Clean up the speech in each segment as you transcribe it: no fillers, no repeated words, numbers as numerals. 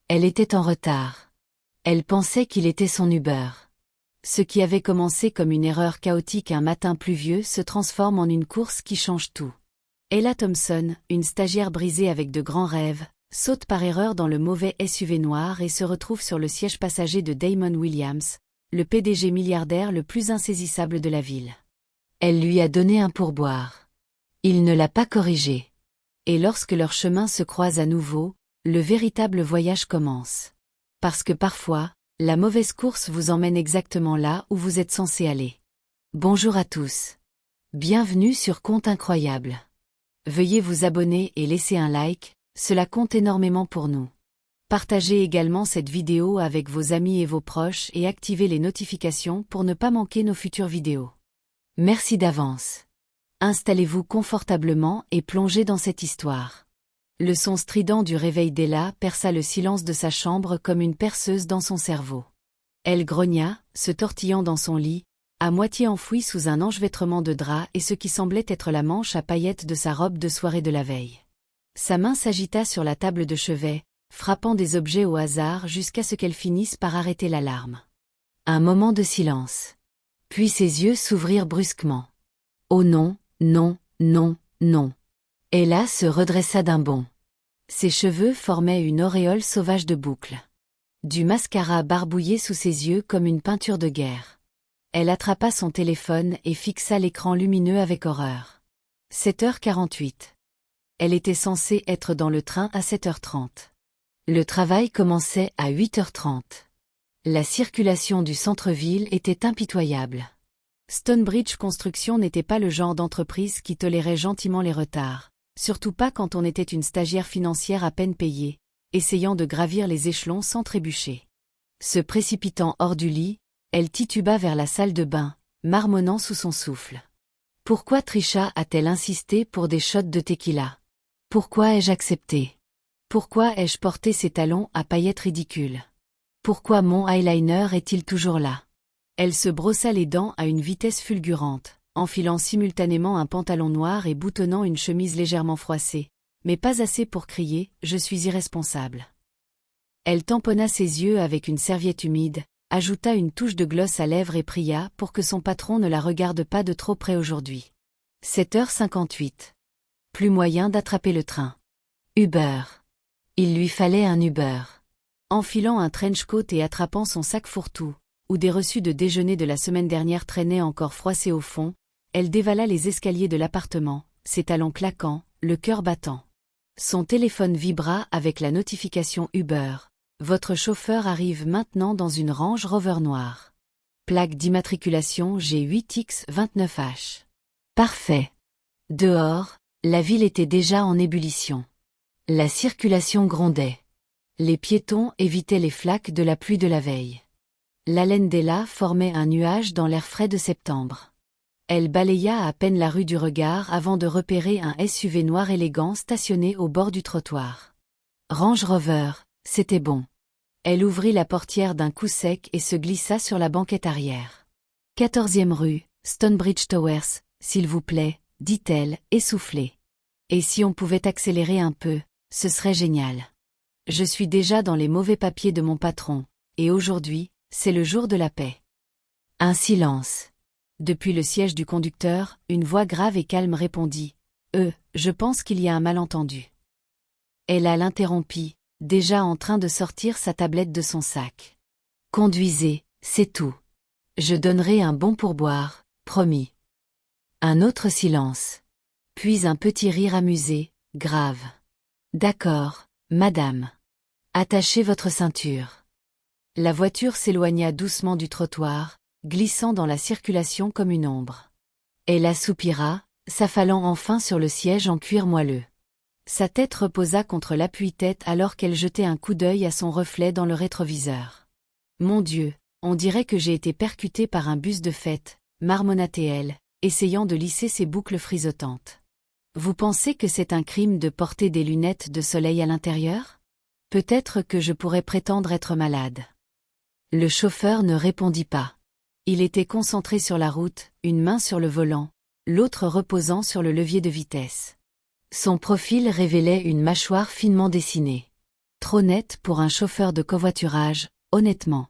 Elle était en retard. Elle pensait qu'il était son Uber. Ce qui avait commencé comme une erreur chaotique un matin pluvieux se transforme en une course qui change tout. Ella Thompson, une stagiaire brisée avec de grands rêves, saute par erreur dans le mauvais SUV noir et se retrouve sur le siège passager de Damon Williams, le PDG milliardaire le plus insaisissable de la ville. Elle lui a donné un pourboire. Il ne l'a pas corrigé. Et lorsque leurs chemins se croisent à nouveau, le véritable voyage commence. Parce que parfois, la mauvaise course vous emmène exactement là où vous êtes censé aller. Bonjour à tous. Bienvenue sur Compte Incroyable. Veuillez vous abonner et laisser un like, cela compte énormément pour nous. Partagez également cette vidéo avec vos amis et vos proches et activez les notifications pour ne pas manquer nos futures vidéos. Merci d'avance. Installez-vous confortablement et plongez dans cette histoire. Le son strident du réveil d'Ella perça le silence de sa chambre comme une perceuse dans son cerveau. Elle grogna, se tortillant dans son lit, à moitié enfouie sous un enchevêtrement de draps et ce qui semblait être la manche à paillettes de sa robe de soirée de la veille. Sa main s'agita sur la table de chevet, frappant des objets au hasard jusqu'à ce qu'elle finisse par arrêter l'alarme. Un moment de silence. Puis ses yeux s'ouvrirent brusquement. Oh non, non, non, non. Ella se redressa d'un bond. Ses cheveux formaient une auréole sauvage de boucles. Du mascara barbouillé sous ses yeux comme une peinture de guerre. Elle attrapa son téléphone et fixa l'écran lumineux avec horreur. 7h48. Elle était censée être dans le train à 7h30. Le travail commençait à 8h30. La circulation du centre-ville était impitoyable. Stonebridge Construction n'était pas le genre d'entreprise qui tolérait gentiment les retards, surtout pas quand on était une stagiaire financière à peine payée, essayant de gravir les échelons sans trébucher. Se précipitant hors du lit, elle tituba vers la salle de bain, marmonnant sous son souffle. Pourquoi Trisha a-t-elle insisté pour des shots de tequila? Pourquoi ai-je accepté? Pourquoi ai-je porté ces talons à paillettes ridicules? Pourquoi mon eyeliner est-il toujours là? Elle se brossa les dents à une vitesse fulgurante, enfilant simultanément un pantalon noir et boutonnant une chemise légèrement froissée, mais pas assez pour crier « Je suis irresponsable ». Elle tamponna ses yeux avec une serviette humide, ajouta une touche de gloss à lèvres et pria pour que son patron ne la regarde pas de trop près aujourd'hui. 7h58. Plus moyen d'attraper le train. Uber. Il lui fallait un Uber. Enfilant un trench coat et attrapant son sac fourre-tout, où des reçus de déjeuner de la semaine dernière traînaient encore froissés au fond, elle dévala les escaliers de l'appartement, ses talons claquants, le cœur battant. Son téléphone vibra avec la notification Uber. Votre chauffeur arrive maintenant dans une Range Rover noire. Plaque d'immatriculation G8X29H. Parfait. Dehors, la ville était déjà en ébullition. La circulation grondait. Les piétons évitaient les flaques de la pluie de la veille. L'haleine d'Ella formait un nuage dans l'air frais de septembre. Elle balaya à peine la rue du regard avant de repérer un SUV noir élégant stationné au bord du trottoir. Range Rover, c'était bon. Elle ouvrit la portière d'un coup sec et se glissa sur la banquette arrière. 14e rue, Stonebridge Towers, s'il vous plaît, dit-elle, essoufflée. Et si on pouvait accélérer un peu, ce serait génial. Je suis déjà dans les mauvais papiers de mon patron, et aujourd'hui, c'est le jour de la paix. Un silence. Depuis le siège du conducteur, une voix grave et calme répondit. Je pense qu'il y a un malentendu. Ella l'interrompit, déjà en train de sortir sa tablette de son sac. Conduisez, c'est tout. Je donnerai un bon pourboire, promis. Un autre silence. Puis un petit rire amusé, grave. D'accord, madame. Attachez votre ceinture. La voiture s'éloigna doucement du trottoir, glissant dans la circulation comme une ombre. Elle soupira, s'affalant enfin sur le siège en cuir moelleux. Sa tête reposa contre l'appui-tête alors qu'elle jetait un coup d'œil à son reflet dans le rétroviseur. Mon Dieu, on dirait que j'ai été percutée par un bus de fête, marmonna-t-elle, essayant de lisser ses boucles frisottantes. Vous pensez que c'est un crime de porter des lunettes de soleil à l'intérieur? Peut-être que je pourrais prétendre être malade. Le chauffeur ne répondit pas. Il était concentré sur la route, une main sur le volant, l'autre reposant sur le levier de vitesse. Son profil révélait une mâchoire finement dessinée. Trop net pour un chauffeur de covoiturage, honnêtement.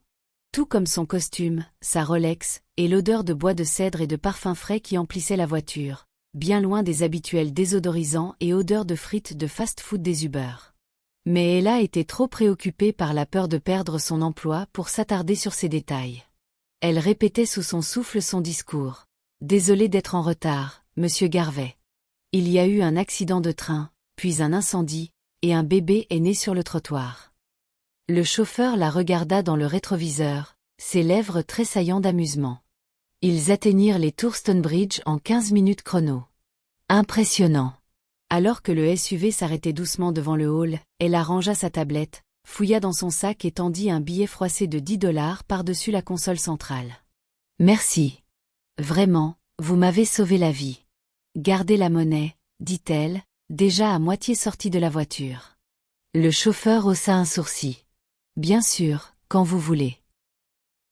Tout comme son costume, sa Rolex, et l'odeur de bois de cèdre et de parfum frais qui emplissait la voiture, bien loin des habituels désodorisants et odeurs de frites de fast-food des Uber. Mais Ella était trop préoccupée par la peur de perdre son emploi pour s'attarder sur ces détails. Elle répétait sous son souffle son discours. « Désolée d'être en retard, monsieur Garvey. Il y a eu un accident de train, puis un incendie, et un bébé est né sur le trottoir. » Le chauffeur la regarda dans le rétroviseur, ses lèvres tressaillant d'amusement. Ils atteignirent les tours Stonebridge en 15 minutes chrono. Impressionnant. Alors que le SUV s'arrêtait doucement devant le hall, elle arrangea sa tablette, fouilla dans son sac et tendit un billet froissé de $10 par-dessus la console centrale. « Merci. Vraiment, vous m'avez sauvé la vie. Gardez la monnaie, dit-elle, déjà à moitié sortie de la voiture. » Le chauffeur haussa un sourcil. « Bien sûr, quand vous voulez. »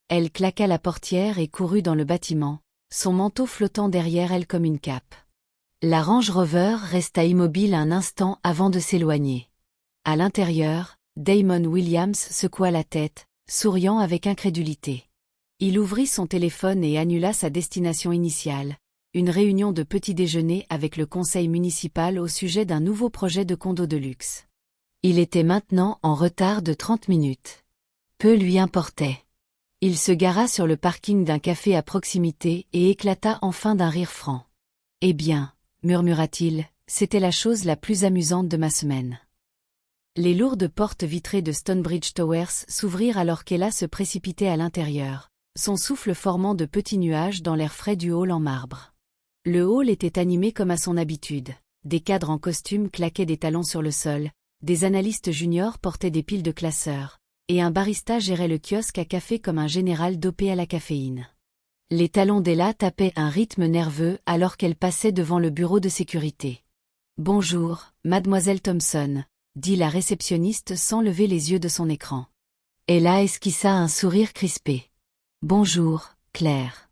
Elle claqua la portière et courut dans le bâtiment, son manteau flottant derrière elle comme une cape. La Range Rover resta immobile un instant avant de s'éloigner. À l'intérieur, Damon Williams secoua la tête, souriant avec incrédulité. Il ouvrit son téléphone et annula sa destination initiale, une réunion de petit déjeuner avec le conseil municipal au sujet d'un nouveau projet de condo de luxe. Il était maintenant en retard de 30 minutes. Peu lui importait. Il se gara sur le parking d'un café à proximité et éclata enfin d'un rire franc. « Eh bien, murmura-t-il, c'était la chose la plus amusante de ma semaine. » Les lourdes portes vitrées de Stonebridge Towers s'ouvrirent alors qu'Ella se précipitait à l'intérieur, son souffle formant de petits nuages dans l'air frais du hall en marbre. Le hall était animé comme à son habitude. Des cadres en costume claquaient des talons sur le sol, des analystes juniors portaient des piles de classeurs, et un barista gérait le kiosque à café comme un général dopé à la caféine. Les talons d'Ella tapaient un rythme nerveux alors qu'elle passait devant le bureau de sécurité. « Bonjour, mademoiselle Thompson », dit la réceptionniste sans lever les yeux de son écran. Ella esquissa un sourire crispé. « Bonjour, Claire. »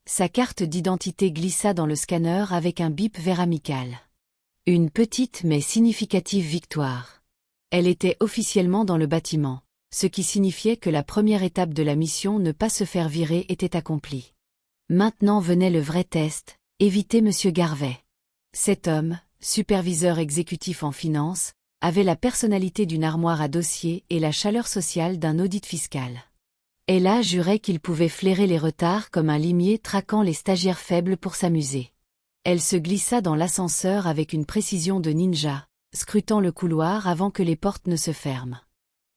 Sa carte d'identité glissa dans le scanner avec un bip vers amical. Une petite mais significative victoire. Elle était officiellement dans le bâtiment, ce qui signifiait que la première étape de la mission ne pas se faire virer était accomplie. Maintenant venait le vrai test, éviter monsieur Garvey. Cet homme, superviseur exécutif en finance, avait la personnalité d'une armoire à dossiers et la chaleur sociale d'un audit fiscal. Ella jurait qu'il pouvait flairer les retards comme un limier traquant les stagiaires faibles pour s'amuser. Elle se glissa dans l'ascenseur avec une précision de ninja, scrutant le couloir avant que les portes ne se ferment.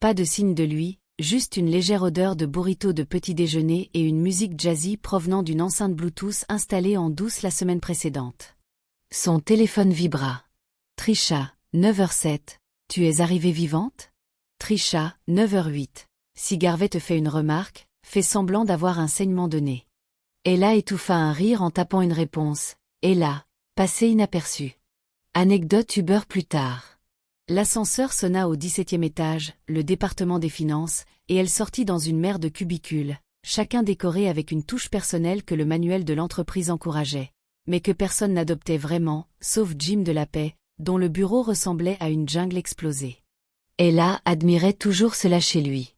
Pas de signe de lui, juste une légère odeur de burrito de petit déjeuner et une musique jazzy provenant d'une enceinte Bluetooth installée en douce la semaine précédente. Son téléphone vibra. Trisha, 9h07, tu es arrivée vivante? Trisha, 9h08. Si Garvey te fait une remarque, fais semblant d'avoir un saignement de nez. Ella étouffa un rire en tapant une réponse. Ella, passé inaperçu. Anecdote Uber plus tard. L'ascenseur sonna au 17e étage, le département des finances, et elle sortit dans une mer de cubicules, chacun décoré avec une touche personnelle que le manuel de l'entreprise encourageait, mais que personne n'adoptait vraiment, sauf Jim de la Paix, dont le bureau ressemblait à une jungle explosée. Ella admirait toujours cela chez lui.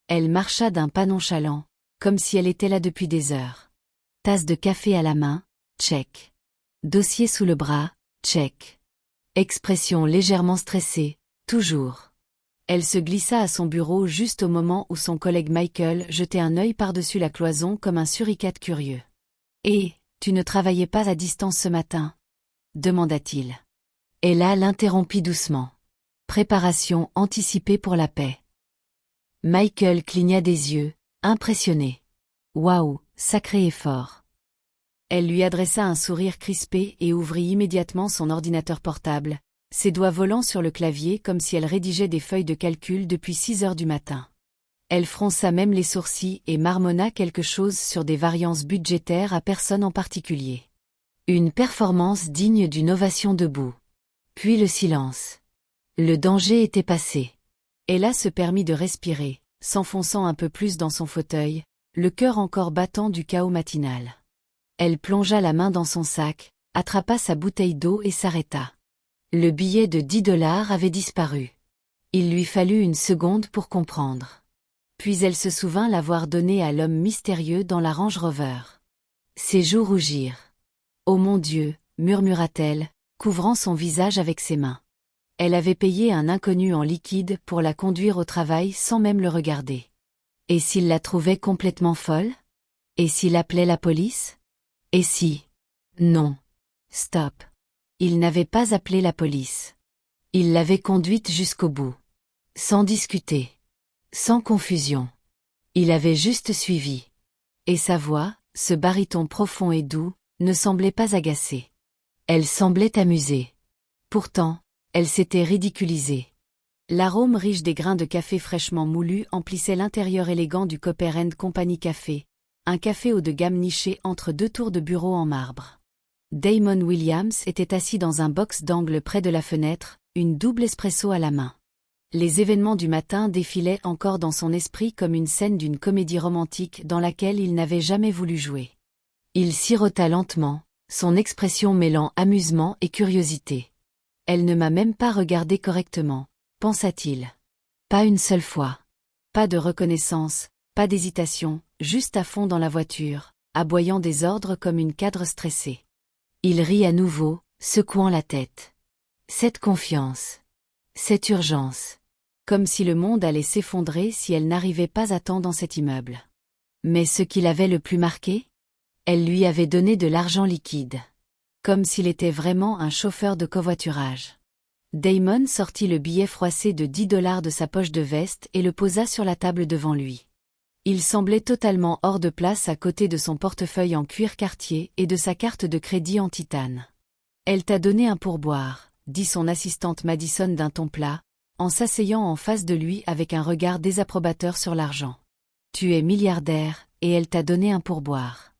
Elle marcha d'un pas nonchalant, comme si elle était là depuis des heures. Tasse de café à la main, check. Dossier sous le bras, check. Expression légèrement stressée, toujours. Elle se glissa à son bureau juste au moment où son collègue Michael jetait un œil par-dessus la cloison comme un suricate curieux. « Et, tu ne travaillais pas à distance ce matin ?» demanda-t-il. Ella l'interrompit doucement. Préparation anticipée pour la paix. Michael cligna des yeux, impressionné. Waouh, sacré effort. Elle lui adressa un sourire crispé et ouvrit immédiatement son ordinateur portable, ses doigts volant sur le clavier comme si elle rédigeait des feuilles de calcul depuis 6 heures du matin. Elle fronça même les sourcils et marmonna quelque chose sur des variances budgétaires à personne en particulier. Une performance digne d'une ovation debout. Puis le silence. Le danger était passé. Ella se permit de respirer, s'enfonçant un peu plus dans son fauteuil, le cœur encore battant du chaos matinal. Elle plongea la main dans son sac, attrapa sa bouteille d'eau et s'arrêta. Le billet de $10 avait disparu. Il lui fallut une seconde pour comprendre. Puis elle se souvint l'avoir donné à l'homme mystérieux dans la Range Rover. Ses joues rougirent. « Oh mon Dieu !» murmura-t-elle, couvrant son visage avec ses mains. Elle avait payé un inconnu en liquide pour la conduire au travail sans même le regarder. Et s'il la trouvait complètement folle? Et s'il appelait la police? Et si? Non. Stop. Il n'avait pas appelé la police. Il l'avait conduite jusqu'au bout. Sans discuter. Sans confusion. Il avait juste suivi. Et sa voix, ce baryton profond et doux, ne semblait pas agacée. Elle semblait amusée. Pourtant, elle s'était ridiculisée. L'arôme riche des grains de café fraîchement moulus emplissait l'intérieur élégant du Copper & Company Café, un café haut de gamme niché entre deux tours de bureau en marbre. Damon Williams était assis dans un box d'angle près de la fenêtre, une double espresso à la main. Les événements du matin défilaient encore dans son esprit comme une scène d'une comédie romantique dans laquelle il n'avait jamais voulu jouer. Il sirota lentement, son expression mêlant amusement et curiosité. Elle ne m'a même pas regardé correctement, pensa-t-il. Pas une seule fois. Pas de reconnaissance, pas d'hésitation, juste à fond dans la voiture, aboyant des ordres comme une cadre stressée. Il rit à nouveau, secouant la tête. Cette confiance. Cette urgence. Comme si le monde allait s'effondrer si elle n'arrivait pas à temps dans cet immeuble. Mais ce qui l'avait le plus marqué? Elle lui avait donné de l'argent liquide. Comme s'il était vraiment un chauffeur de covoiturage. Damon sortit le billet froissé de $10 de sa poche de veste et le posa sur la table devant lui. Il semblait totalement hors de place à côté de son portefeuille en cuir Cartier et de sa carte de crédit en titane. « Elle t'a donné un pourboire », dit son assistante Madison d'un ton plat, en s'asseyant en face de lui avec un regard désapprobateur sur l'argent. « Tu es milliardaire, et elle t'a donné un pourboire. »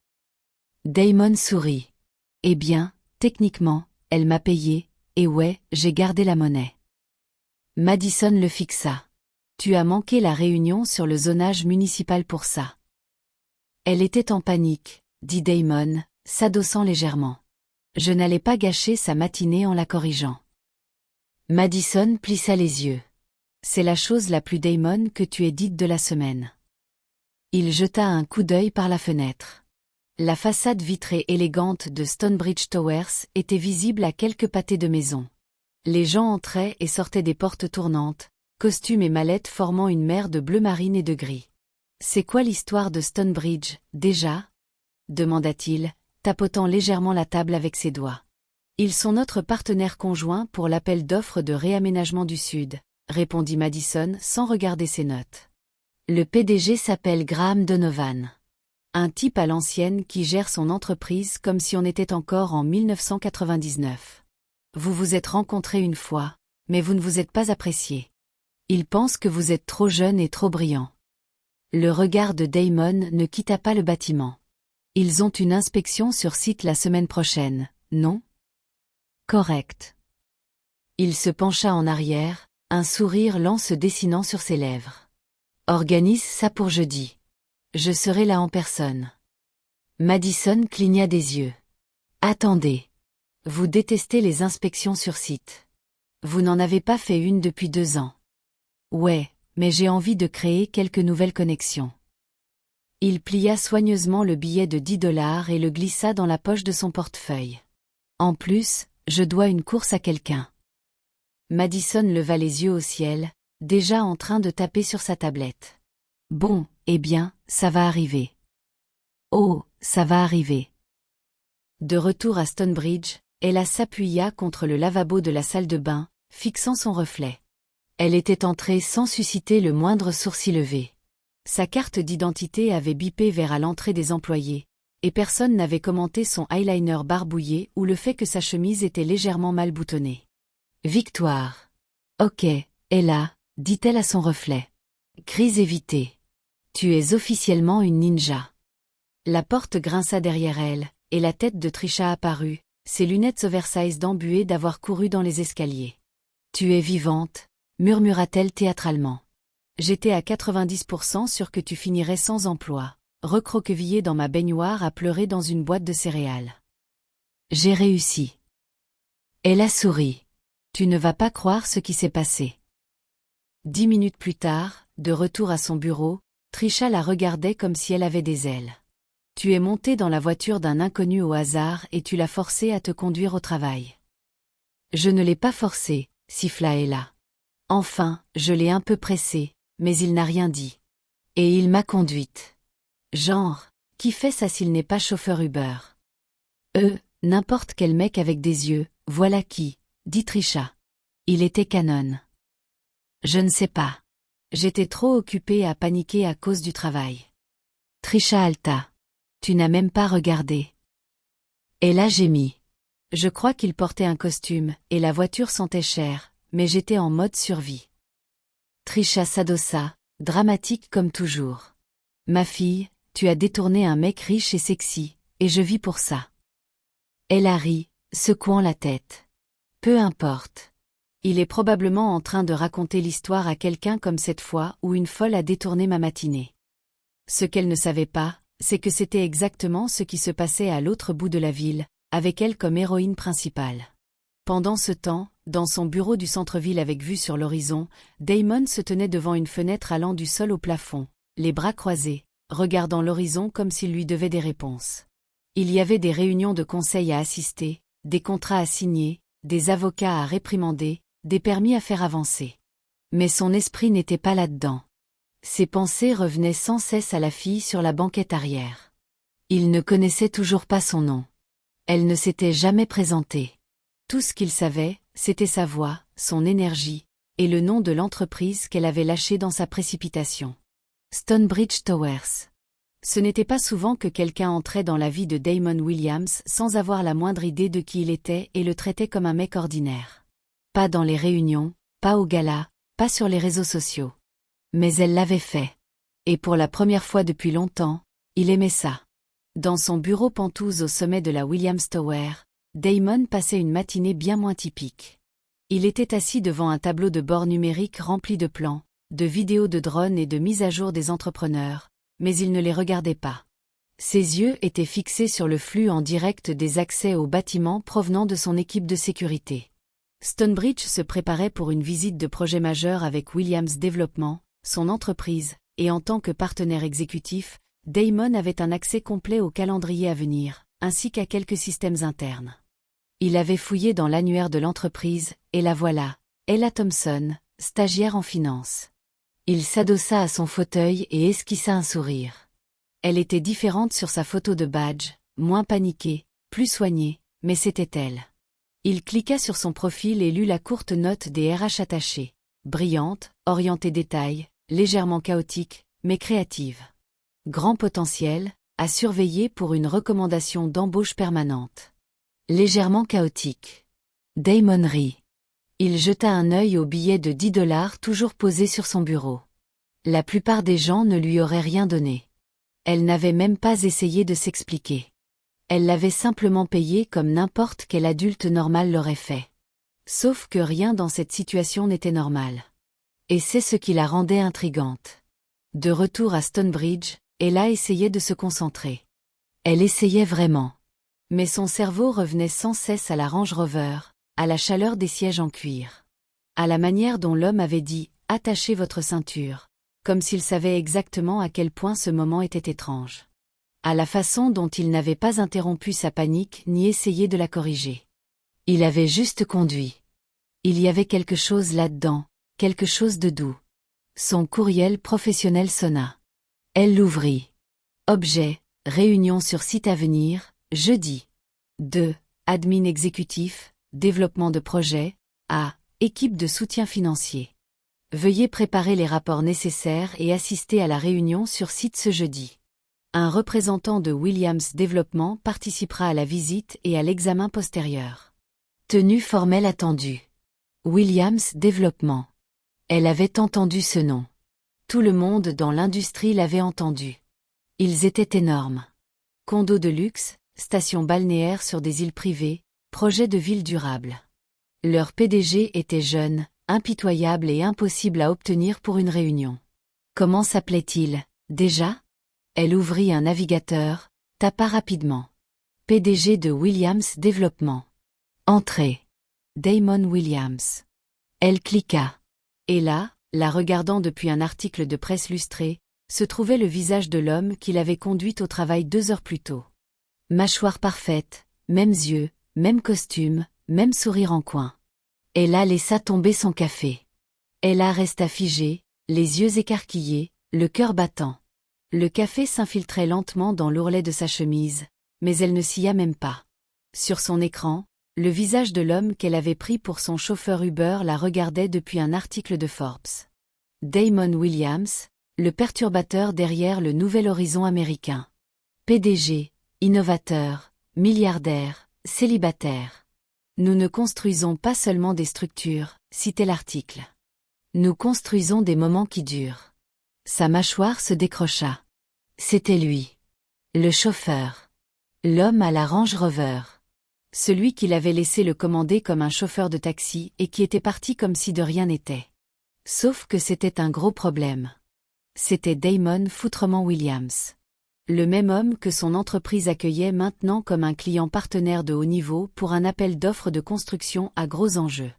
Damon sourit. « Eh bien, techniquement, elle m'a payé, et ouais, j'ai gardé la monnaie. » Madison le fixa. « Tu as manqué la réunion sur le zonage municipal pour ça. » Elle était en panique, dit Damon, s'adossant légèrement. Je n'allais pas gâcher sa matinée en la corrigeant. Madison plissa les yeux. « C'est la chose la plus Damon que tu aies dite de la semaine. » Il jeta un coup d'œil par la fenêtre. La façade vitrée élégante de Stonebridge Towers était visible à quelques pâtés de maison. Les gens entraient et sortaient des portes tournantes, costumes et mallettes formant une mer de bleu marine et de gris. « C'est quoi l'histoire de Stonebridge, déjà ?» demanda-t-il, tapotant légèrement la table avec ses doigts. « Ils sont notre partenaire conjoint pour l'appel d'offres de réaménagement du Sud, » répondit Madison sans regarder ses notes. « Le PDG s'appelle Graham Donovan. Un type à l'ancienne qui gère son entreprise comme si on était encore en 1999. Vous vous êtes rencontrés une fois, mais vous ne vous êtes pas appréciés. Il pense que vous êtes trop jeune et trop brillant. » Le regard de Damon ne quitta pas le bâtiment. « Ils ont une inspection sur site la semaine prochaine, non? » Correct. Il se pencha en arrière, un sourire lent se dessinant sur ses lèvres. « Organise ça pour jeudi. Je serai là en personne. » Madison cligna des yeux. « Attendez. Vous détestez les inspections sur site. Vous n'en avez pas fait une depuis 2 ans. Ouais, mais j'ai envie de créer quelques nouvelles connexions. » Il plia soigneusement le billet de $10 et le glissa dans la poche de son portefeuille. « En plus, je dois une course à quelqu'un. » Madison leva les yeux au ciel, déjà en train de taper sur sa tablette. « Bon, eh bien, ça va arriver. » « Oh, ça va arriver. » De retour à Stonebridge, Ella s'appuya contre le lavabo de la salle de bain, fixant son reflet. Elle était entrée sans susciter le moindre sourcil levé. Sa carte d'identité avait bipé vers à l'entrée des employés, et personne n'avait commenté son eyeliner barbouillé ou le fait que sa chemise était légèrement mal boutonnée. Victoire. Ok, Ella, dit-elle à son reflet. Crise évitée. Tu es officiellement une ninja. La porte grinça derrière elle, et la tête de Trisha apparut, ses lunettes oversize embuées d'avoir couru dans les escaliers. Tu es vivante, murmura-t-elle théâtralement. J'étais à 90% sûre que tu finirais sans emploi, recroquevillée dans ma baignoire à pleurer dans une boîte de céréales. J'ai réussi. Elle a souri. Tu ne vas pas croire ce qui s'est passé. 10 minutes plus tard, de retour à son bureau, Trisha la regardait comme si elle avait des ailes. Tu es monté dans la voiture d'un inconnu au hasard et tu l'as forcé à te conduire au travail. Je ne l'ai pas forcé, siffla Ella. Enfin, je l'ai un peu pressé, mais il n'a rien dit. Et il m'a conduite. Genre, qui fait ça s'il n'est pas chauffeur Uber? N'importe quel mec avec des yeux, voilà qui, dit Trisha. Il était canon. Je ne sais pas. J'étais trop occupée à paniquer à cause du travail. Trisha halta. Tu n'as même pas regardé. Ella gémit. Je crois qu'il portait un costume, et la voiture sentait cher, mais j'étais en mode survie. Trisha s'adossa, dramatique comme toujours. Ma fille, tu as détourné un mec riche et sexy, et je vis pour ça. Ella rit, secouant la tête. Peu importe. Il est probablement en train de raconter l'histoire à quelqu'un comme cette fois où une folle a détourné ma matinée. Ce qu'elle ne savait pas, c'est que c'était exactement ce qui se passait à l'autre bout de la ville, avec elle comme héroïne principale. Pendant ce temps, dans son bureau du centre-ville avec vue sur l'horizon, Damon se tenait devant une fenêtre allant du sol au plafond, les bras croisés, regardant l'horizon comme s'il lui devait des réponses. Il y avait des réunions de conseil à assister, des contrats à signer, des avocats à réprimander, des permis à faire avancer. Mais son esprit n'était pas là-dedans. Ses pensées revenaient sans cesse à la fille sur la banquette arrière. Il ne connaissait toujours pas son nom. Elle ne s'était jamais présentée. Tout ce qu'il savait, c'était sa voix, son énergie, et le nom de l'entreprise qu'elle avait lâchée dans sa précipitation. Stonebridge Towers. Ce n'était pas souvent que quelqu'un entrait dans la vie de Damon Williams sans avoir la moindre idée de qui il était et le traitait comme un mec ordinaire. Pas dans les réunions, pas au gala, pas sur les réseaux sociaux. Mais elle l'avait fait. Et pour la première fois depuis longtemps, il aimait ça. Dans son bureau pentouse au sommet de la Williams Tower, Damon passait une matinée bien moins typique. Il était assis devant un tableau de bord numérique rempli de plans, de vidéos de drones et de mises à jour des entrepreneurs, mais il ne les regardait pas. Ses yeux étaient fixés sur le flux en direct des accès aux bâtiments provenant de son équipe de sécurité. Stonebridge se préparait pour une visite de projet majeur avec Williams Développement, son entreprise, et en tant que partenaire exécutif, Damon avait un accès complet au calendrier à venir, ainsi qu'à quelques systèmes internes. Il avait fouillé dans l'annuaire de l'entreprise, et la voilà, Ella Thompson, stagiaire en finance. Il s'adossa à son fauteuil et esquissa un sourire. Elle était différente sur sa photo de badge, moins paniquée, plus soignée, mais c'était elle. Il cliqua sur son profil et lut la courte note des RH attachés. Brillante, orientée détail, légèrement chaotique, mais créative. Grand potentiel, à surveiller pour une recommandation d'embauche permanente. Légèrement chaotique. Damon rit. Il jeta un œil au billet de $10 toujours posé sur son bureau. La plupart des gens ne lui auraient rien donné. Elle n'avait même pas essayé de s'expliquer. Elle l'avait simplement payé comme n'importe quel adulte normal l'aurait fait. Sauf que rien dans cette situation n'était normal. Et c'est ce qui la rendait intrigante. De retour à Stonebridge, Ella essayait de se concentrer. Elle essayait vraiment. Mais son cerveau revenait sans cesse à la Range Rover, à la chaleur des sièges en cuir. À la manière dont l'homme avait dit « attachez votre ceinture », comme s'il savait exactement à quel point ce moment était étrange. À la façon dont il n'avait pas interrompu sa panique ni essayé de la corriger. Il avait juste conduit. Il y avait quelque chose là-dedans, quelque chose de doux. Son courriel professionnel sonna. Elle l'ouvrit. Objet, réunion sur site à venir, jeudi. 2. Admin exécutif, développement de projet, A. Équipe de soutien financier. Veuillez préparer les rapports nécessaires et assister à la réunion sur site ce jeudi. Un représentant de Williams Développement participera à la visite et à l'examen postérieur. Tenue formelle attendue. Williams Développement. Elle avait entendu ce nom. Tout le monde dans l'industrie l'avait entendu. Ils étaient énormes. Condos de luxe, stations balnéaires sur des îles privées, projets de ville durable. Leur PDG était jeune, impitoyable et impossible à obtenir pour une réunion. Comment s'appelait-il, déjà ? Elle ouvrit un navigateur, tapa rapidement. PDG de Williams Développement. Entrée. Damon Williams. Elle cliqua. Et là, la regardant depuis un article de presse lustré, se trouvait le visage de l'homme qui l'avait conduite au travail 2 heures plus tôt. Mâchoire parfaite, mêmes yeux, même costume, même sourire en coin. Ella laissa tomber son café. Ella resta figée, les yeux écarquillés, le cœur battant. Le café s'infiltrait lentement dans l'ourlet de sa chemise, mais elle ne s'y a même pas. Sur son écran, le visage de l'homme qu'elle avait pris pour son chauffeur Uber la regardait depuis un article de Forbes. Damon Williams, le perturbateur derrière le nouvel horizon américain. PDG, innovateur, milliardaire, célibataire. Nous ne construisons pas seulement des structures, citait l'article. Nous construisons des moments qui durent. Sa mâchoire se décrocha. C'était lui. Le chauffeur. L'homme à la Range Rover. Celui qui l'avait laissé le commander comme un chauffeur de taxi et qui était parti comme si de rien n'était. Sauf que c'était un gros problème. C'était Damon Foutrement Williams. Le même homme que son entreprise accueillait maintenant comme un client partenaire de haut niveau pour un appel d'offres de construction à gros enjeux.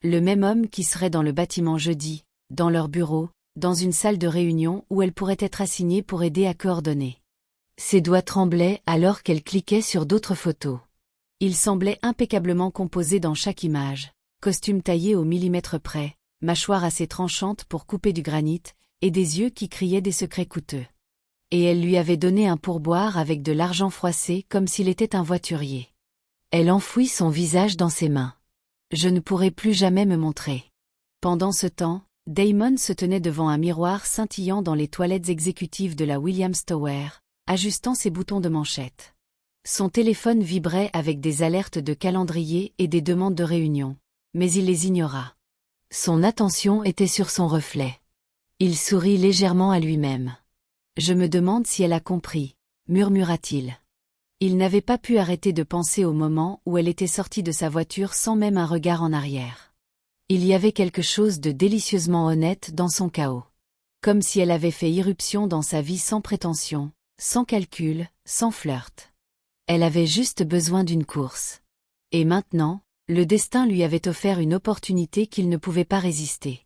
Le même homme qui serait dans le bâtiment jeudi, dans leur bureau, dans une salle de réunion où elle pourrait être assignée pour aider à coordonner. Ses doigts tremblaient alors qu'elle cliquait sur d'autres photos. Il semblait impeccablement composé dans chaque image, costume taillé au millimètre près, mâchoire assez tranchante pour couper du granit, et des yeux qui criaient des secrets coûteux. Et elle lui avait donné un pourboire avec de l'argent froissé comme s'il était un voiturier. Elle enfouit son visage dans ses mains. Je ne pourrai plus jamais me montrer. Pendant ce temps, Damon se tenait devant un miroir scintillant dans les toilettes exécutives de la Williams Tower, ajustant ses boutons de manchette. Son téléphone vibrait avec des alertes de calendrier et des demandes de réunion, mais il les ignora. Son attention était sur son reflet. Il sourit légèrement à lui-même. « Je me demande si elle a compris », murmura-t-il. Il n'avait pas pu arrêter de penser au moment où elle était sortie de sa voiture sans même un regard en arrière. Il y avait quelque chose de délicieusement honnête dans son chaos. Comme si elle avait fait irruption dans sa vie sans prétention, sans calcul, sans flirt. Elle avait juste besoin d'une course. Et maintenant, le destin lui avait offert une opportunité qu'il ne pouvait pas résister.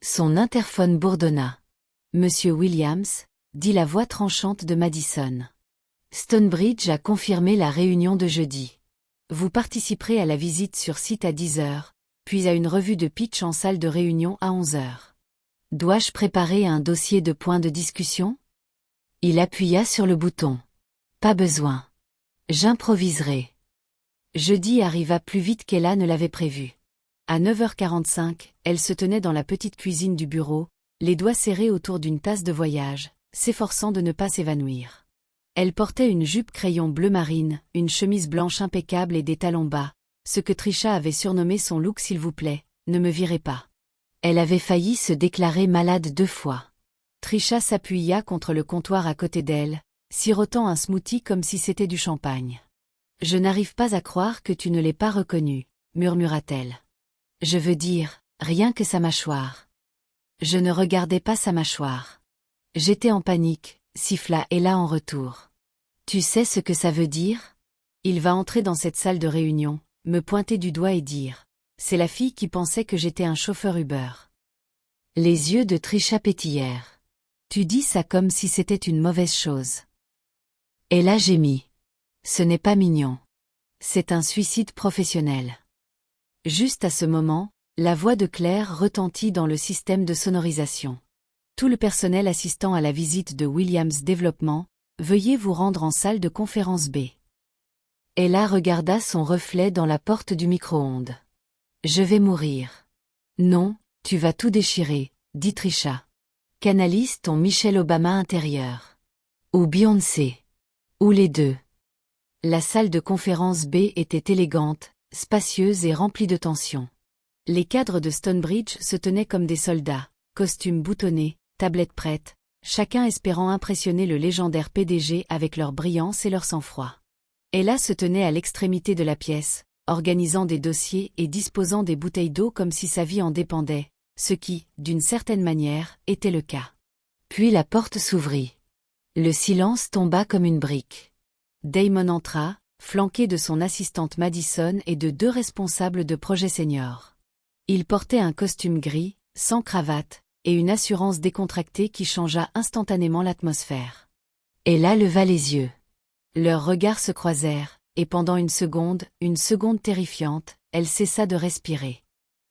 Son interphone bourdonna. « Monsieur Williams », dit la voix tranchante de Madison. « Stonebridge a confirmé la réunion de jeudi. Vous participerez à la visite sur site à 10 heures, puis à une revue de pitch en salle de réunion à 11 heures. Dois-je préparer un dossier de points de discussion ?» Il appuya sur le bouton. « Pas besoin. J'improviserai. » Jeudi arriva plus vite qu'Ella ne l'avait prévu. À 9h45, elle se tenait dans la petite cuisine du bureau, les doigts serrés autour d'une tasse de voyage, s'efforçant de ne pas s'évanouir. Elle portait une jupe crayon bleu marine, une chemise blanche impeccable et des talons bas, ce que Trisha avait surnommé son look s'il vous plaît, ne me virez pas. Elle avait failli se déclarer malade 2 fois. Trisha s'appuya contre le comptoir à côté d'elle, sirotant un smoothie comme si c'était du champagne. « Je n'arrive pas à croire que tu ne l'aies pas reconnu, » murmura-t-elle. « Je veux dire, rien que sa mâchoire. » Je ne regardais pas sa mâchoire. J'étais en panique, siffla Ella en retour. « Tu sais ce que ça veut dire ? Il va entrer dans cette salle de réunion, me pointer du doigt et dire « C'est la fille qui pensait que j'étais un chauffeur Uber. » Les yeux de Trisha pétillèrent. « Tu dis ça comme si c'était une mauvaise chose. » Ella gémit. « Ce n'est pas mignon. C'est un suicide professionnel. » Juste à ce moment, la voix de Claire retentit dans le système de sonorisation. Tout le personnel assistant à la visite de Williams Développement, veuillez vous rendre en salle de conférence B. Ella regarda son reflet dans la porte du micro-ondes. Je vais mourir. Non, tu vas tout déchirer, dit Trisha. Canalise ton Michelle Obama intérieur. Ou Beyoncé. Ou les deux. La salle de conférence B était élégante, spacieuse et remplie de tension. Les cadres de Stonebridge se tenaient comme des soldats, costumes boutonnés, tablettes prêtes, chacun espérant impressionner le légendaire PDG avec leur brillance et leur sang-froid. Ella se tenait à l'extrémité de la pièce, organisant des dossiers et disposant des bouteilles d'eau comme si sa vie en dépendait, ce qui, d'une certaine manière, était le cas. Puis la porte s'ouvrit. Le silence tomba comme une brique. Damon entra, flanqué de son assistante Madison et de 2 responsables de projet senior. Il portait un costume gris, sans cravate, et une assurance décontractée qui changea instantanément l'atmosphère. Ella leva les yeux. Leurs regards se croisèrent, et pendant une seconde terrifiante, elle cessa de respirer.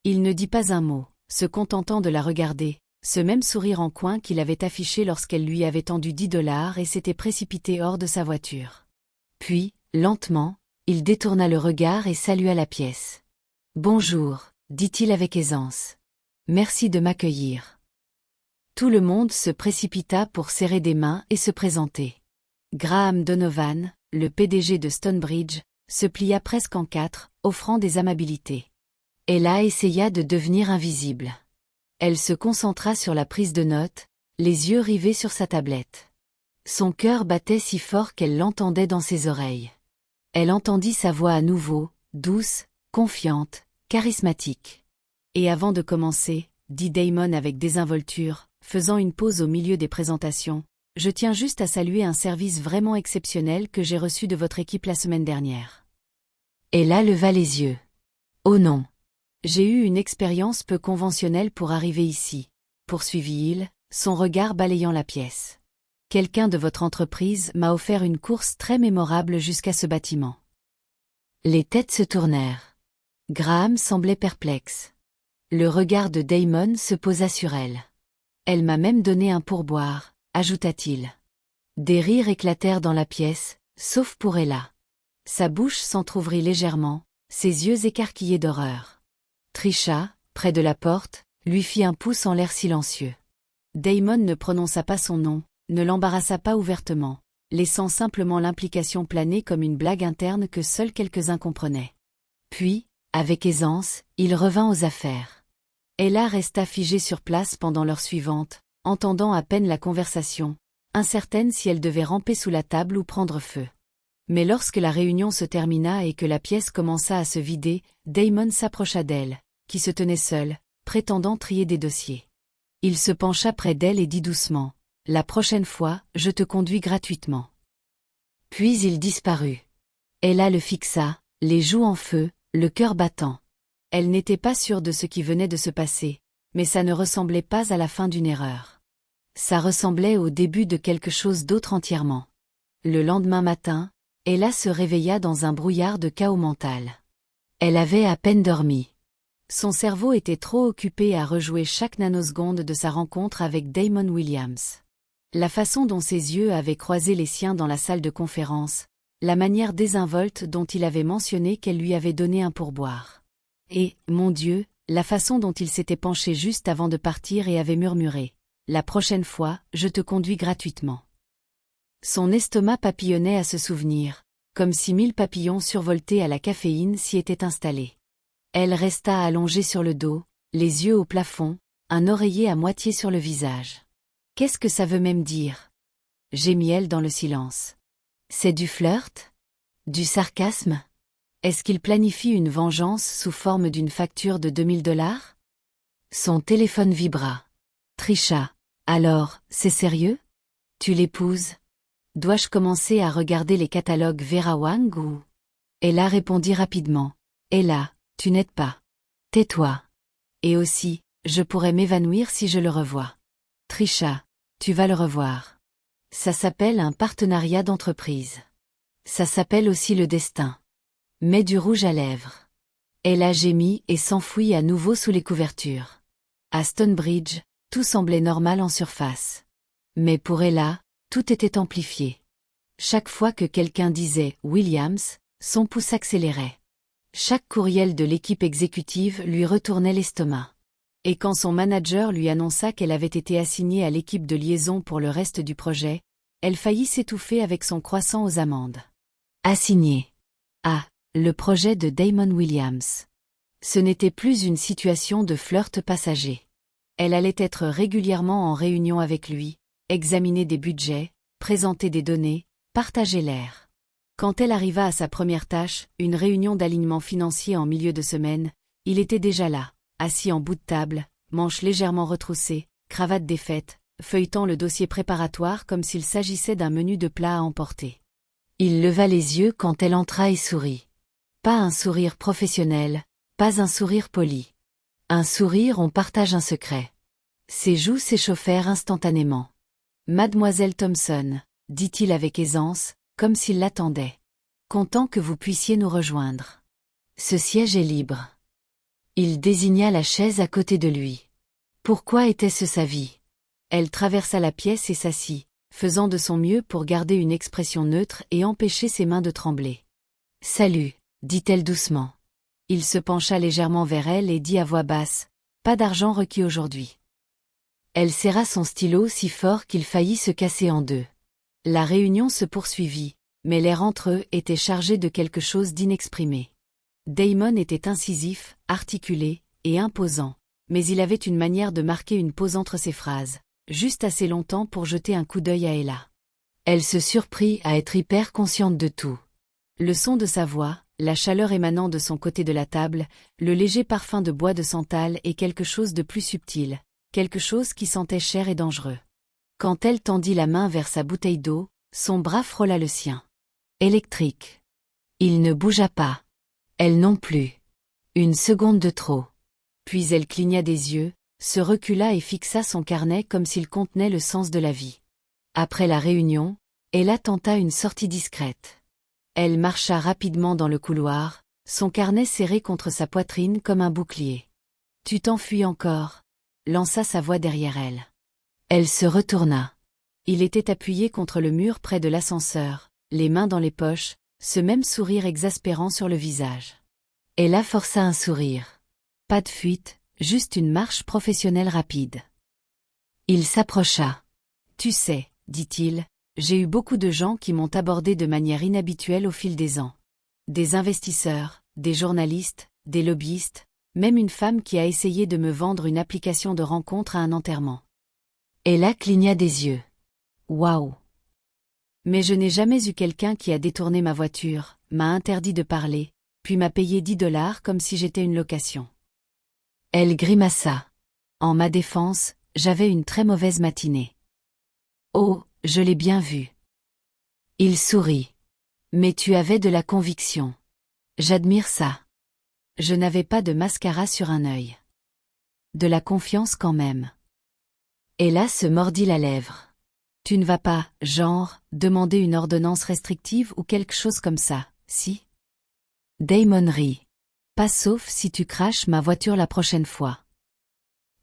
Il ne dit pas un mot, se contentant de la regarder, ce même sourire en coin qu'il avait affiché lorsqu'elle lui avait tendu $10 et s'était précipité hors de sa voiture. Puis, lentement, il détourna le regard et salua la pièce. « Bonjour », dit-il avec aisance. « Merci de m'accueillir. » Tout le monde se précipita pour serrer des mains et se présenter. Graham Donovan, le PDG de Stonebridge, se plia presque en quatre, offrant des amabilités. Ella essaya de devenir invisible. Elle se concentra sur la prise de notes, les yeux rivés sur sa tablette. Son cœur battait si fort qu'elle l'entendait dans ses oreilles. Elle entendit sa voix à nouveau, douce, confiante, charismatique. Et avant de commencer, dit Damon avec désinvolture, faisant une pause au milieu des présentations, je tiens juste à saluer un service vraiment exceptionnel que j'ai reçu de votre équipe la semaine dernière. Ella leva les yeux. Oh non. J'ai eu une expérience peu conventionnelle pour arriver ici, poursuivit-il, son regard balayant la pièce. Quelqu'un de votre entreprise m'a offert une course très mémorable jusqu'à ce bâtiment. Les têtes se tournèrent. Graham semblait perplexe. Le regard de Damon se posa sur elle. Elle m'a même donné un pourboire, ajouta-t-il. Des rires éclatèrent dans la pièce, sauf pour Ella. Sa bouche s'entr'ouvrit légèrement, ses yeux écarquillés d'horreur. Trisha, près de la porte, lui fit un pouce en l'air silencieux. Damon ne prononça pas son nom, ne l'embarrassa pas ouvertement, laissant simplement l'implication planer comme une blague interne que seuls quelques-uns comprenaient. Puis, avec aisance, il revint aux affaires. Ella resta figée sur place pendant l'heure suivante, entendant à peine la conversation, incertaine si elle devait ramper sous la table ou prendre feu. Mais lorsque la réunion se termina et que la pièce commença à se vider, Damon s'approcha d'elle, qui se tenait seule, prétendant trier des dossiers. Il se pencha près d'elle et dit doucement, « La prochaine fois, je te conduis gratuitement. » Puis il disparut. Ella le fixa, les joues en feu, le cœur battant. Elle n'était pas sûre de ce qui venait de se passer, mais ça ne ressemblait pas à la fin d'une erreur. Ça ressemblait au début de quelque chose d'autre entièrement. Le lendemain matin, Ella se réveilla dans un brouillard de chaos mental. Elle avait à peine dormi. Son cerveau était trop occupé à rejouer chaque nanoseconde de sa rencontre avec Damon Williams. La façon dont ses yeux avaient croisé les siens dans la salle de conférence, la manière désinvolte dont il avait mentionné qu'elle lui avait donné un pourboire. Et, mon Dieu, la façon dont il s'était penché juste avant de partir et avait murmuré « La prochaine fois, je te conduis gratuitement ». Son estomac papillonnait à ce souvenir, comme si 1000 papillons survoltés à la caféine s'y étaient installés. Elle resta allongée sur le dos, les yeux au plafond, un oreiller à moitié sur le visage. Qu'est-ce que ça veut même dire? Gémit-elle dans le silence. C'est du flirt? Du sarcasme? Est-ce qu'il planifie une vengeance sous forme d'une facture de $2000? Son téléphone vibra. Trisha, alors, c'est sérieux? Tu l'épouses? Dois-je commencer à regarder les catalogues Vera Wang ou... Ella répondit rapidement. Ella, tu n'aides pas. Tais-toi. Et aussi, je pourrais m'évanouir si je le revois. Trisha, tu vas le revoir. Ça s'appelle un partenariat d'entreprise. Ça s'appelle aussi le destin. Mets du rouge à lèvres. Ella gémit et s'enfuit à nouveau sous les couvertures. À Stonebridge, tout semblait normal en surface. Mais pour Ella, tout était amplifié. Chaque fois que quelqu'un disait « Williams », son pouls s'accélérait. Chaque courriel de l'équipe exécutive lui retournait l'estomac. Et quand son manager lui annonça qu'elle avait été assignée à l'équipe de liaison pour le reste du projet, elle faillit s'étouffer avec son croissant aux amandes. Assignée. Ah, le projet de Damon Williams. Ce n'était plus une situation de flirt passager. Elle allait être régulièrement en réunion avec lui, examiner des budgets, présenter des données, partager l'air. Quand elle arriva à sa première tâche, une réunion d'alignement financier en milieu de semaine, il était déjà là, assis en bout de table, manches légèrement retroussées, cravate défaite, feuilletant le dossier préparatoire comme s'il s'agissait d'un menu de plats à emporter. Il leva les yeux quand elle entra et sourit. Pas un sourire professionnel, pas un sourire poli. Un sourire on partage un secret. Ses joues s'échauffèrent instantanément. Mademoiselle Thompson, dit-il avec aisance, comme s'il l'attendait. Content que vous puissiez nous rejoindre. Ce siège est libre. Il désigna la chaise à côté de lui. Pourquoi était-ce sa vie? Elle traversa la pièce et s'assit, faisant de son mieux pour garder une expression neutre et empêcher ses mains de trembler. « Salut », dit-elle doucement. Il se pencha légèrement vers elle et dit à voix basse, « Pas d'argent requis aujourd'hui. » Elle serra son stylo si fort qu'il faillit se casser en deux. La réunion se poursuivit, mais l'air entre eux était chargé de quelque chose d'inexprimé. Damon était incisif, articulé et imposant, mais il avait une manière de marquer une pause entre ses phrases, juste assez longtemps pour jeter un coup d'œil à Ella. Elle se surprit à être hyper consciente de tout. Le son de sa voix, la chaleur émanant de son côté de la table, le léger parfum de bois de santal et quelque chose de plus subtil, quelque chose qui sentait cher et dangereux. Quand elle tendit la main vers sa bouteille d'eau, son bras frôla le sien. Électrique. Il ne bougea pas. Elle non plus. Une seconde de trop. Puis elle cligna des yeux, se recula et fixa son carnet comme s'il contenait le sens de la vie. Après la réunion, Ella tenta une sortie discrète. Elle marcha rapidement dans le couloir, son carnet serré contre sa poitrine comme un bouclier. « Tu t'enfuis encore ?» lança sa voix derrière elle. Elle se retourna. Il était appuyé contre le mur près de l'ascenseur, les mains dans les poches, ce même sourire exaspérant sur le visage. Ella força un sourire. Pas de fuite, juste une marche professionnelle rapide. Il s'approcha. « Tu sais, dit-il, j'ai eu beaucoup de gens qui m'ont abordé de manière inhabituelle au fil des ans. Des investisseurs, des journalistes, des lobbyistes, même une femme qui a essayé de me vendre une application de rencontre à un enterrement. » Ella cligna des yeux. « Waouh ! Mais je n'ai jamais eu quelqu'un qui a détourné ma voiture, m'a interdit de parler, puis m'a payé 10 $ comme si j'étais une location. » Elle grimaça. « En ma défense, j'avais une très mauvaise matinée. »« Oh, je l'ai bien vu. » Il sourit. « Mais tu avais de la conviction. J'admire ça. » Je n'avais pas de mascara sur un œil. De la confiance quand même. Ella se mordit la lèvre. Tu ne vas pas, genre, demander une ordonnance restrictive ou quelque chose comme ça, si? Damon rit. Pas sauf si tu craches ma voiture la prochaine fois.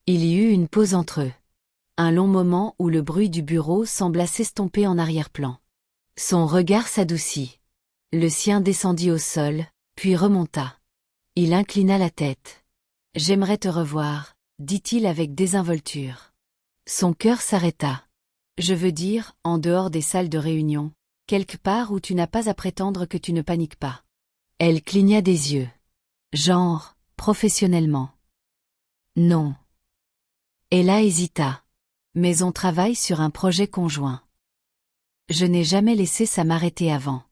Il y eut une pause entre eux. Un long moment où le bruit du bureau sembla s'estomper en arrière-plan. Son regard s'adoucit. Le sien descendit au sol, puis remonta. Il inclina la tête. « J'aimerais te revoir », dit-il avec désinvolture. Son cœur s'arrêta. « Je veux dire, en dehors des salles de réunion, quelque part où tu n'as pas à prétendre que tu ne paniques pas. » Elle cligna des yeux. « Genre, professionnellement. » Non. Ella hésita. « Mais on travaille sur un projet conjoint. » Je n'ai jamais laissé ça m'arrêter avant.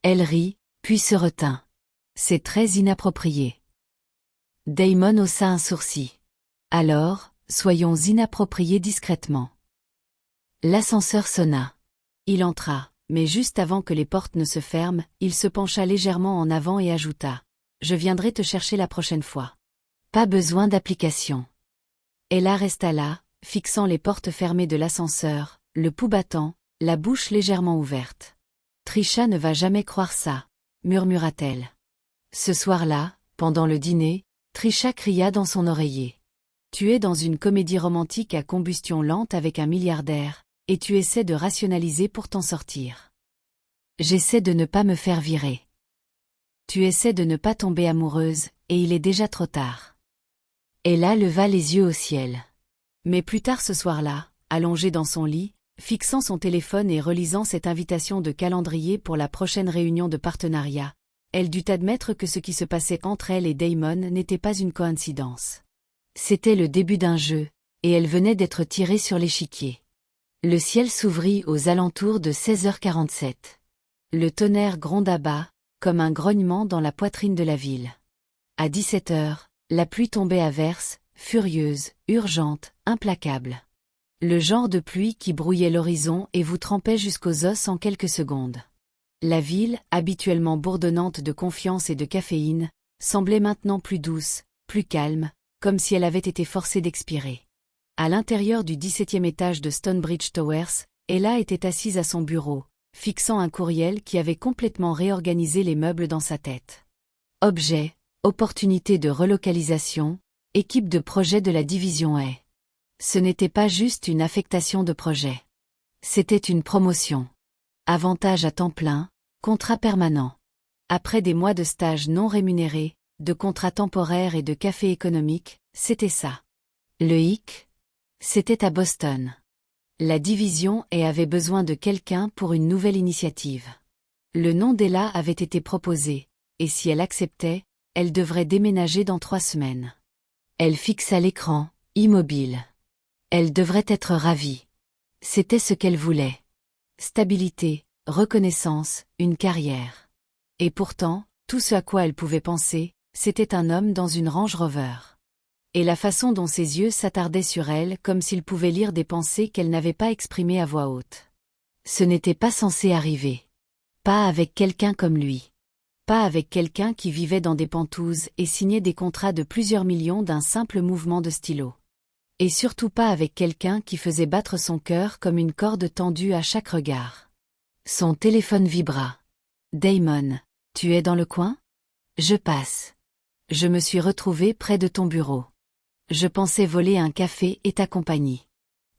Elle rit, puis se retint. C'est très inapproprié. Damon haussa un sourcil. Alors, soyons inappropriés discrètement. L'ascenseur sonna. Il entra, mais juste avant que les portes ne se ferment, il se pencha légèrement en avant et ajouta. Je viendrai te chercher la prochaine fois. Pas besoin d'application. Ella resta là, fixant les portes fermées de l'ascenseur, le pouls battant, la bouche légèrement ouverte. Trisha ne va jamais croire ça, murmura-t-elle. Ce soir-là, pendant le dîner, Trisha cria dans son oreiller. Tu es dans une comédie romantique à combustion lente avec un milliardaire, et tu essaies de rationaliser pour t'en sortir. J'essaie de ne pas me faire virer. Tu essaies de ne pas tomber amoureuse, et il est déjà trop tard. Ella leva les yeux au ciel. Mais plus tard ce soir-là, allongée dans son lit, fixant son téléphone et relisant cette invitation de calendrier pour la prochaine réunion de partenariat, elle dut admettre que ce qui se passait entre elle et Damon n'était pas une coïncidence. C'était le début d'un jeu, et elle venait d'être tirée sur l'échiquier. Le ciel s'ouvrit aux alentours de 16h47. Le tonnerre gronda bas, comme un grognement dans la poitrine de la ville. À 17h, la pluie tombait à verse, furieuse, urgente, implacable. Le genre de pluie qui brouillait l'horizon et vous trempait jusqu'aux os en quelques secondes. La ville, habituellement bourdonnante de confiance et de caféine, semblait maintenant plus douce, plus calme, comme si elle avait été forcée d'expirer. À l'intérieur du 17e étage de Stonebridge Towers, Ella était assise à son bureau, fixant un courriel qui avait complètement réorganisé les meubles dans sa tête. Objet, opportunité de relocalisation, équipe de projet de la division A. Ce n'était pas juste une affectation de projet. C'était une promotion. Avantage à temps plein, contrat permanent. Après des mois de stage non rémunérés, de contrats temporaires et de café économique, c'était ça. Le hic? C'était à Boston. La division A avait besoin de quelqu'un pour une nouvelle initiative. Le nom d'Ella avait été proposé, et si elle acceptait, elle devrait déménager dans 3 semaines. Elle fixa l'écran, immobile. Elle devrait être ravie. C'était ce qu'elle voulait. Stabilité, reconnaissance, une carrière. Et pourtant, tout ce à quoi elle pouvait penser, c'était un homme dans une Range Rover. Et la façon dont ses yeux s'attardaient sur elle comme s'ils pouvaient lire des pensées qu'elle n'avait pas exprimées à voix haute. Ce n'était pas censé arriver. Pas avec quelqu'un comme lui. Pas avec quelqu'un qui vivait dans des pantouzes et signait des contrats de plusieurs millions d'un simple mouvement de stylo. Et surtout pas avec quelqu'un qui faisait battre son cœur comme une corde tendue à chaque regard. Son téléphone vibra. « Damon, tu es dans le coin ? Je passe. Je me suis retrouvée près de ton bureau. Je pensais voler un café et ta compagnie. »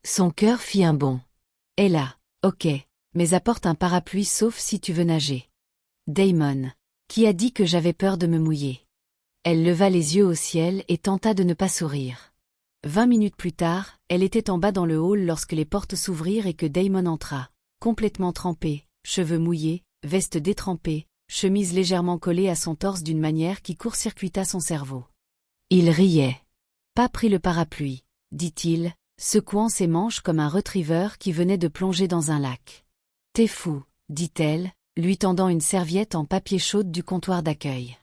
Son cœur fit un bond. « Ella, ok, mais apporte un parapluie sauf si tu veux nager. » « Damon, qui a dit que j'avais peur de me mouiller ?» Elle leva les yeux au ciel et tenta de ne pas sourire. 20 minutes plus tard, elle était en bas dans le hall lorsque les portes s'ouvrirent et que Damon entra, complètement trempé, cheveux mouillés, veste détrempée, chemise légèrement collée à son torse d'une manière qui court-circuita son cerveau. Il riait. « Pas pris le parapluie, » dit-il, secouant ses manches comme un retriever qui venait de plonger dans un lac. « T'es fou, » dit-elle, lui tendant une serviette en papier chaude du comptoir d'accueil.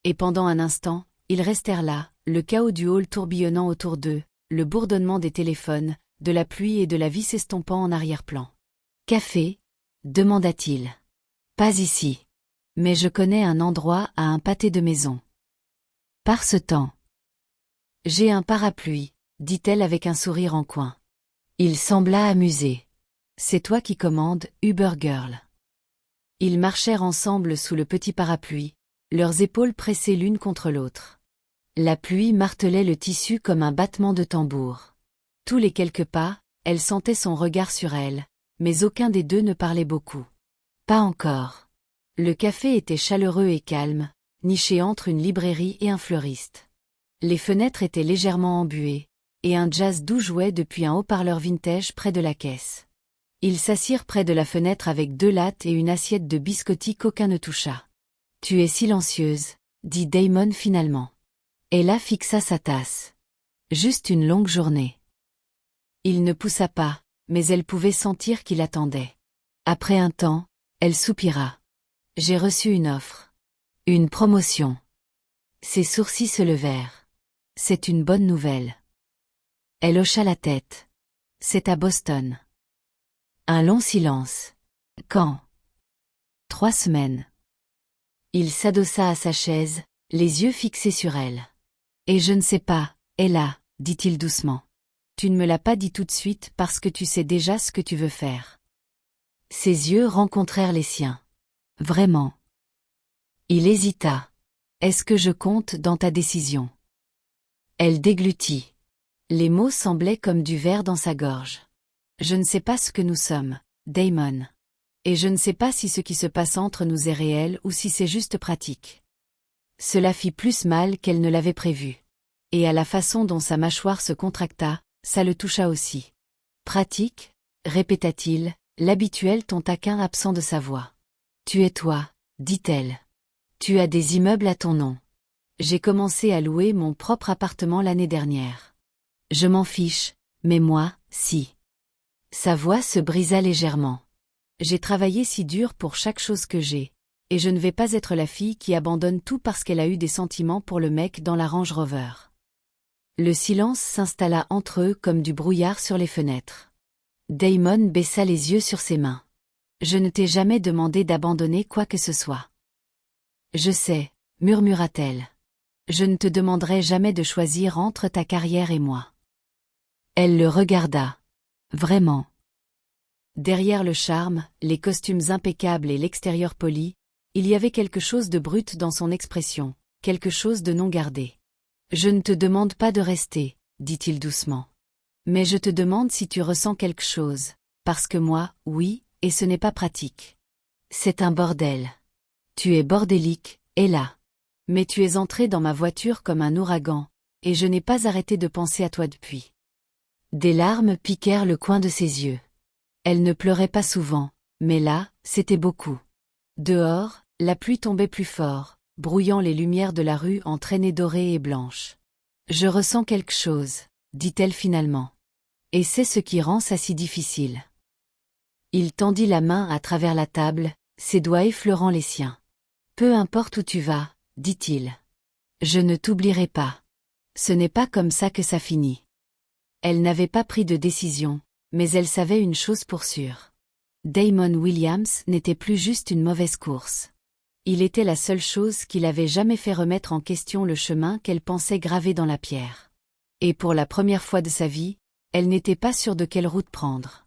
Et pendant un instant, ils restèrent là, le chaos du hall tourbillonnant autour d'eux, le bourdonnement des téléphones, de la pluie et de la vie s'estompant en arrière-plan. « Café ?» demanda-t-il. « Pas ici. Mais je connais un endroit à un pâté de maison. » « Par ce temps. »« J'ai un parapluie, » dit-elle avec un sourire en coin. Il sembla amusé. « C'est toi qui commandes, Uber Girl. » Ils marchèrent ensemble sous le petit parapluie, leurs épaules pressées l'une contre l'autre. La pluie martelait le tissu comme un battement de tambour. Tous les quelques pas, elle sentait son regard sur elle, mais aucun des deux ne parlait beaucoup. Pas encore. Le café était chaleureux et calme, niché entre une librairie et un fleuriste. Les fenêtres étaient légèrement embuées, et un jazz doux jouait depuis un haut-parleur vintage près de la caisse. Ils s'assirent près de la fenêtre avec 2 lattes et une assiette de biscotti qu'aucun ne toucha. « Tu es silencieuse, » dit Damon finalement. Ella fixa sa tasse. Juste une longue journée. Il ne poussa pas, mais elle pouvait sentir qu'il attendait. Après un temps, elle soupira. « J'ai reçu une offre. Une promotion. » Ses sourcils se levèrent. « C'est une bonne nouvelle. » Elle hocha la tête. « C'est à Boston. » Un long silence. « Quand ? » 3 semaines. Il s'adossa à sa chaise, les yeux fixés sur elle. « Et je ne sais pas, Ella, » dit-il doucement. « Tu ne me l'as pas dit tout de suite parce que tu sais déjà ce que tu veux faire. » Ses yeux rencontrèrent les siens. « Vraiment ? » Il hésita. « Est-ce que je compte dans ta décision ? » Elle déglutit. Les mots semblaient comme du verre dans sa gorge. « Je ne sais pas ce que nous sommes, Damon. Et je ne sais pas si ce qui se passe entre nous est réel ou si c'est juste pratique. » Cela fit plus mal qu'elle ne l'avait prévu. Et à la façon dont sa mâchoire se contracta, ça le toucha aussi. « Pratique ?» répéta-t-il, l'habituel ton taquin absent de sa voix. « Tu es toi, » dit-elle. « Tu as des immeubles à ton nom. J'ai commencé à louer mon propre appartement l'année dernière. Je m'en fiche, mais moi, si. » Sa voix se brisa légèrement. « J'ai travaillé si dur pour chaque chose que j'ai, et je ne vais pas être la fille qui abandonne tout parce qu'elle a eu des sentiments pour le mec dans la Range Rover. » Le silence s'installa entre eux comme du brouillard sur les fenêtres. Damon baissa les yeux sur ses mains. « Je ne t'ai jamais demandé d'abandonner quoi que ce soit. »« Je sais, » murmura-t-elle. « Je ne te demanderai jamais de choisir entre ta carrière et moi. » Elle le regarda. Vraiment. Derrière le charme, les costumes impeccables et l'extérieur poli, il y avait quelque chose de brut dans son expression, quelque chose de non gardé. Je ne te demande pas de rester, dit-il doucement. Mais je te demande si tu ressens quelque chose, parce que moi, oui, et ce n'est pas pratique. C'est un bordel. Tu es bordélique, Ella. Mais tu es entré dans ma voiture comme un ouragan, et je n'ai pas arrêté de penser à toi depuis. Des larmes piquèrent le coin de ses yeux. Elle ne pleurait pas souvent, mais là, c'était beaucoup. Dehors, la pluie tombait plus fort, brouillant les lumières de la rue en traînées dorées et blanches. Je ressens quelque chose, dit-elle finalement. Et c'est ce qui rend ça si difficile. Il tendit la main à travers la table, ses doigts effleurant les siens. Peu importe où tu vas, dit-il. Je ne t'oublierai pas. Ce n'est pas comme ça que ça finit. Elle n'avait pas pris de décision, mais elle savait une chose pour sûre. Damon Williams n'était plus juste une mauvaise course. Il était la seule chose qui l'avait jamais fait remettre en question le chemin qu'elle pensait gravé dans la pierre. Et pour la première fois de sa vie, elle n'était pas sûre de quelle route prendre.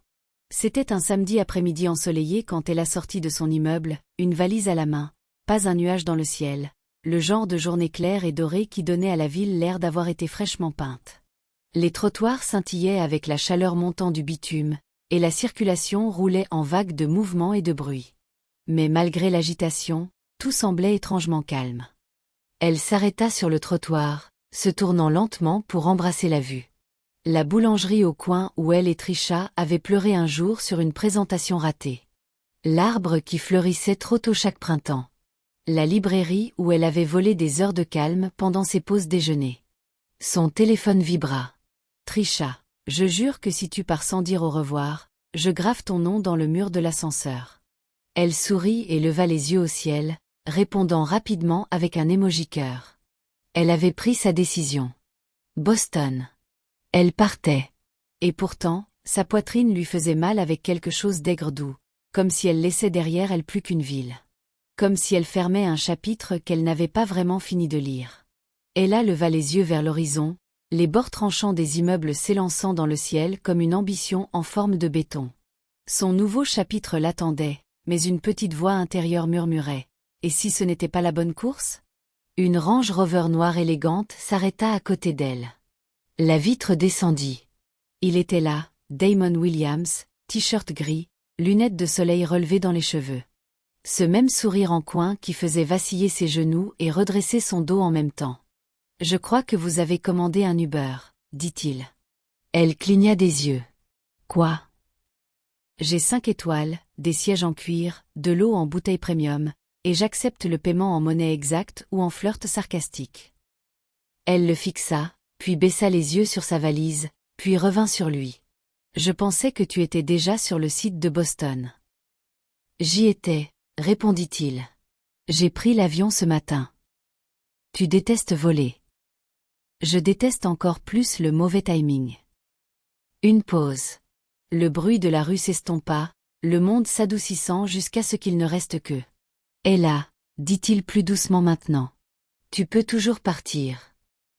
C'était un samedi après-midi ensoleillé quand elle a sorti de son immeuble, une valise à la main, pas un nuage dans le ciel, le genre de journée claire et dorée qui donnait à la ville l'air d'avoir été fraîchement peinte. Les trottoirs scintillaient avec la chaleur montant du bitume, et la circulation roulait en vagues de mouvements et de bruit. Mais malgré l'agitation, tout semblait étrangement calme. Elle s'arrêta sur le trottoir, se tournant lentement pour embrasser la vue. La boulangerie au coin où elle et Trisha avaient pleuré un jour sur une présentation ratée. L'arbre qui fleurissait trop tôt chaque printemps. La librairie où elle avait volé des heures de calme pendant ses pauses déjeuner. Son téléphone vibra. Trisha, je jure que si tu pars sans dire au revoir, je grave ton nom dans le mur de l'ascenseur. Elle sourit et leva les yeux au ciel, répondant rapidement avec un émoji cœur. Elle avait pris sa décision. Boston. Elle partait. Et pourtant, sa poitrine lui faisait mal avec quelque chose d'aigre doux, comme si elle laissait derrière elle plus qu'une ville. Comme si elle fermait un chapitre qu'elle n'avait pas vraiment fini de lire. Ella leva les yeux vers l'horizon, les bords tranchants des immeubles s'élançant dans le ciel comme une ambition en forme de béton. Son nouveau chapitre l'attendait, mais une petite voix intérieure murmurait. Et si ce n'était pas la bonne course? Une Range Rover noire élégante s'arrêta à côté d'elle. La vitre descendit. Il était là, Damon Williams, t-shirt gris, lunettes de soleil relevées dans les cheveux. Ce même sourire en coin qui faisait vaciller ses genoux et redresser son dos en même temps. « Je crois que vous avez commandé un Uber, » dit-il. Elle cligna des yeux. « Quoi ?» J'ai 5 étoiles, des sièges en cuir, de l'eau en bouteille premium, et j'accepte le paiement en monnaie exacte ou en flirt sarcastique. Elle le fixa, puis baissa les yeux sur sa valise, puis revint sur lui. Je pensais que tu étais déjà sur le site de Boston. J'y étais, répondit-il. J'ai pris l'avion ce matin. Tu détestes voler. Je déteste encore plus le mauvais timing. Une pause. Le bruit de la rue s'estompa, le monde s'adoucissant jusqu'à ce qu'il ne reste que. Ella, dit-il plus doucement maintenant. Tu peux toujours partir.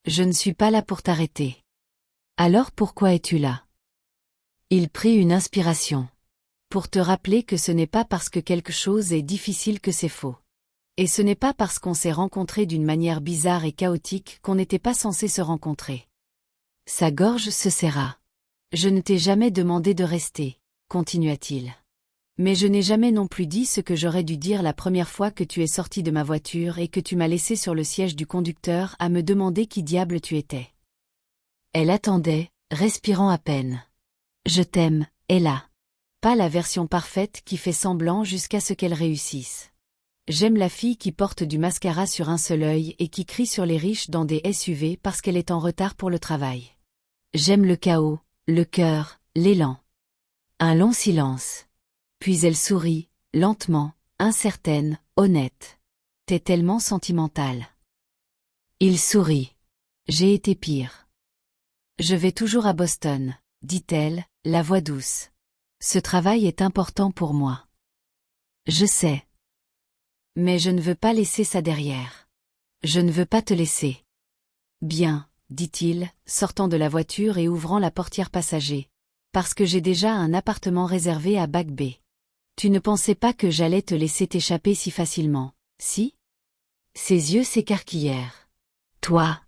Je ne suis pas là pour t'arrêter. Alors pourquoi es-tu là? Il prit une inspiration. Pour te rappeler que ce n'est pas parce que quelque chose est difficile que c'est faux. Et ce n'est pas parce qu'on s'est rencontrés d'une manière bizarre et chaotique qu'on n'était pas censé se rencontrer. Sa gorge se serra. Je ne t'ai jamais demandé de rester, continua-t-il. Mais je n'ai jamais non plus dit ce que j'aurais dû dire la première fois que tu es sorti de ma voiture et que tu m'as laissé sur le siège du conducteur à me demander qui diable tu étais. Elle attendait, respirant à peine. Je t'aime, Ella. Pas la version parfaite qui fait semblant jusqu'à ce qu'elle réussisse. J'aime la fille qui porte du mascara sur un seul œil et qui crie sur les riches dans des SUV parce qu'elle est en retard pour le travail. J'aime le chaos, le cœur, l'élan. Un long silence. Puis elle sourit, lentement, incertaine, honnête. T'es tellement sentimentale. Il sourit. J'ai été pire. Je vais toujours à Boston, dit-elle, la voix douce. Ce travail est important pour moi. Je sais. Mais je ne veux pas laisser ça derrière. Je ne veux pas te laisser. Bien, dit-il, sortant de la voiture et ouvrant la portière passager. Parce que j'ai déjà un appartement réservé à Back Bay. Tu ne pensais pas que j'allais te laisser t'échapper si facilement, si? Ses yeux s'écarquillèrent. Toi.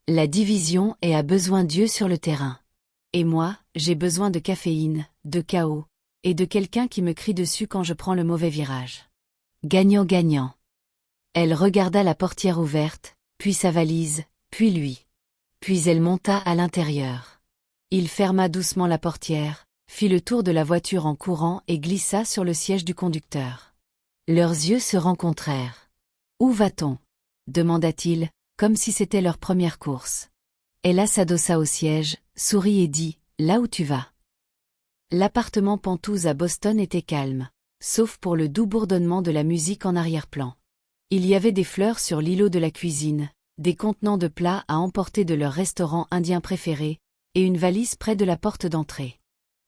La division a besoin d'yeux sur le terrain. Et moi, j'ai besoin de caféine, de chaos, et de quelqu'un qui me crie dessus quand je prends le mauvais virage. Gagnant-gagnant. Elle regarda la portière ouverte, puis sa valise, puis lui. Puis elle monta à l'intérieur. Il ferma doucement la portière, fit le tour de la voiture en courant et glissa sur le siège du conducteur. Leurs yeux se rencontrèrent. « Où va-t-on » demanda-t-il, comme si c'était leur première course. Ella s'adossa au siège, sourit et dit « Là où tu vas ». L'appartement Pentouse à Boston était calme, sauf pour le doux bourdonnement de la musique en arrière-plan. Il y avait des fleurs sur l'îlot de la cuisine, des contenants de plats à emporter de leur restaurant indien préféré, et une valise près de la porte d'entrée.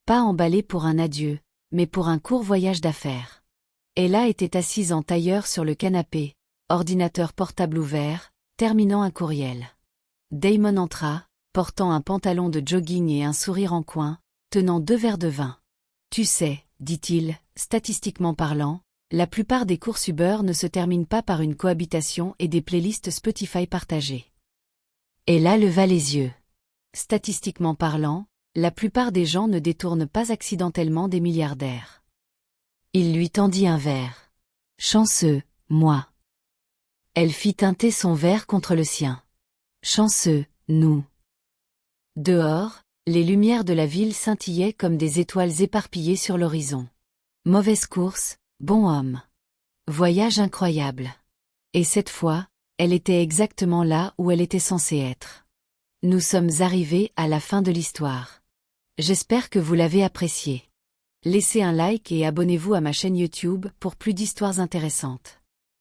Pas emballée pour un adieu, mais pour un court voyage d'affaires. Ella était assise en tailleur sur le canapé, ordinateur portable ouvert, terminant un courriel. Damon entra, portant un pantalon de jogging et un sourire en coin, tenant 2 verres de vin. Tu sais, dit-il, statistiquement parlant, la plupart des courses Uber ne se terminent pas par une cohabitation et des playlists Spotify partagées. Ella leva les yeux. Statistiquement parlant, la plupart des gens ne détournent pas accidentellement des milliardaires. Il lui tendit un verre. Chanceux, moi. Elle fit teinter son verre contre le sien. Chanceux, nous. Dehors, les lumières de la ville scintillaient comme des étoiles éparpillées sur l'horizon. Mauvaise course, bon homme. Voyage incroyable. Et cette fois, elle était exactement là où elle était censée être. Nous sommes arrivés à la fin de l'histoire. J'espère que vous l'avez apprécié. Laissez un like et abonnez-vous à ma chaîne YouTube pour plus d'histoires intéressantes.